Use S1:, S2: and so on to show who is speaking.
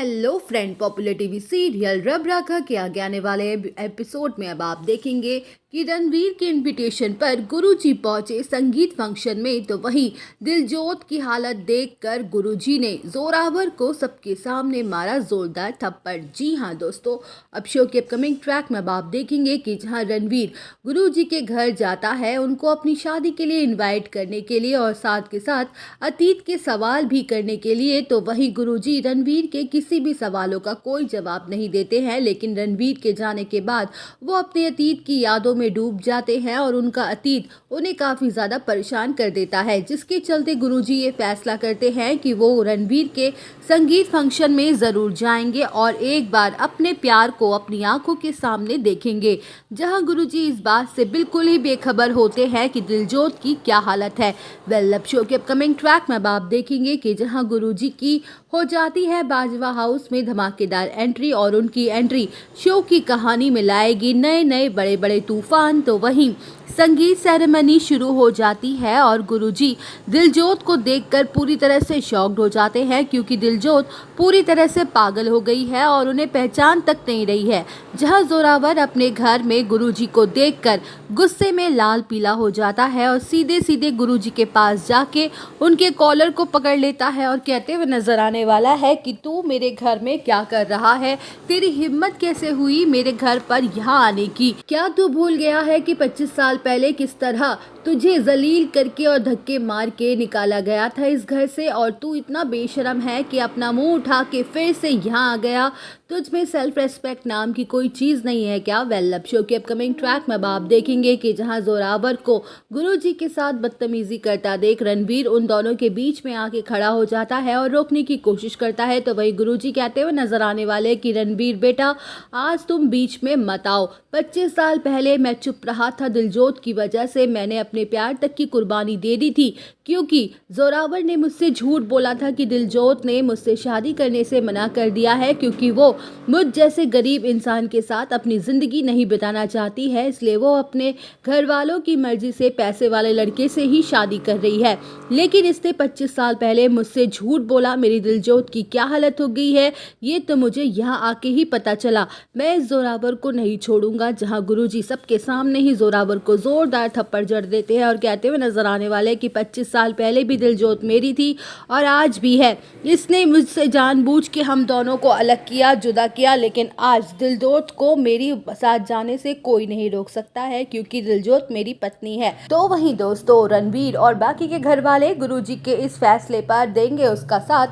S1: Hello friend, popular TV serial रब राखा के आगे आने वाले एपिसोड में अब आप देखेंगे कि रणवीर के इनविटेशन पर गुरुजी पहुंचे संगीत फंक्शन में। तो वहीं दिलजोत की हालत देखकर गुरुजी ने जोरावर को सबके सामने मारा जोरदार थप्पड़। जी हां दोस्तों, अब शो के अपकमिंग ट्रैक में अब आप देखेंगे कि जहां रणवीर गुरुजी के घर जाता है उनको अपनी शादी के लिए इन्वाइट करने के लिए और साथ के साथ अतीत के सवाल भी करने के लिए, तो वहीं गुरुजी रणवीर के किसी भी सवालों का कोई जवाब नहीं देते हैं। लेकिन रणवीर के जाने के बाद वो अपने अतीत की यादों में डूब जाते हैं और उनका अतीत उन्हें काफी ज्यादा परेशान कर देता है, जिसके चलते गुरुजी ये फैसला करते हैं कि वो रणवीर के संगीत फंक्शन में जरूर जाएंगे और एक बार अपने प्यार को अपनी आंखों के सामने देखेंगे। जहां गुरुजी इस बात से बिल्कुल ही बेखबर होते हैं कि दिलजोत की क्या हालत है। वेल, शो के अपकमिंग ट्रैक में अब आप देखेंगे कि जहां गुरुजी की हो जाती है बाजवा हाउस में धमाकेदार एंट्री और उनकी एंट्री शो की कहानी में लाएगी नए नए बड़े बड़े तूफान। तो वहीं संगीत सेरेमनी शुरू हो जाती है और गुरुजी दिलजोत को देखकर पूरी तरह से शॉक्ड हो जाते हैं, क्योंकि दिलजोत पूरी तरह से पागल हो गई है और उन्हें पहचान तक नहीं रही है। जहां जोरावर अपने घर में गुरुजी को देखकर गुस्से में लाल पीला हो जाता है और सीधे सीधे गुरुजी के पास जाके उनके कॉलर को पकड़ लेता है और कहते हुए नजर आने वाला है कि तू मेरे घर में क्या कर रहा है, तेरी हिम्मत कैसे हुई मेरे घर पर यहाँ आने की। क्या तू भूल गया है कि 25 साल पहले किस तरह तुझे जलील करके और धक्के मार के निकाला गया था इस घर से, और तू इतना बेशरम है कि अपना मुंह उठा के फिर से यहाँ आ गया। तुझ में सेल्फ रेस्पेक्ट नाम की कोई चीज नहीं है क्या। वेल, अब शो के अपकमिंग ट्रैक में आप देखेंगे कि जहां जोरावर को गुरुजी के साथ बदतमीजी करता देख रणवीर उन दोनों के बीच में आके खड़ा हो जाता है और रोकने की कोशिश करता है। तो वही गुरुजी कहते हुए नजर आने वाले कि रणवीर बेटा, आज तुम बीच में मत आओ। 25 साल पहले मैं चुप रहा था, दिलजोत की वजह से मैंने अपने प्यार तक की कुर्बानी दे दी थी, क्योंकि जोरावर ने मुझसे झूठ बोला था कि दिलजोत ने मुझसे शादी करने से मना कर दिया है, क्योंकि वो मुझ जैसे गरीब इंसान के साथ अपनी जिंदगी नहीं बिताना चाहती है, इसलिए वो अपने घर वालों की मर्जी से पैसे वाले लड़के से ही शादी कर रही है। लेकिन इसने 25 साल पहले मुझसे झूठ बोला। मेरी दिलजोत की क्या हालत हो गई है ये तो मुझे यहाँ आके ही पता चला। मैं इस जोरावर को नहीं छोड़ूंगा। जहाँ गुरुजी सबके सामने ही जोरावर को जोरदार थप्पड़ जड़ देते हैं और कहते हुए नजर आने वाले कि 25 साल पहले भी दिलजोत मेरी थी और आज भी है। इसने मुझसे जानबूझ के हम दोनों को अलग किया, जुदा किया, लेकिन आज दिलजोत को मेरी साथ जाने से कोई नहीं रोक सकता है, क्योंकि दिलजोत मेरी पत्नी है। तो वहीं दोस्तों रणवीर और बाकी के घर वाले गुरुजी के इस फैसले पर देंगे उसका साथ।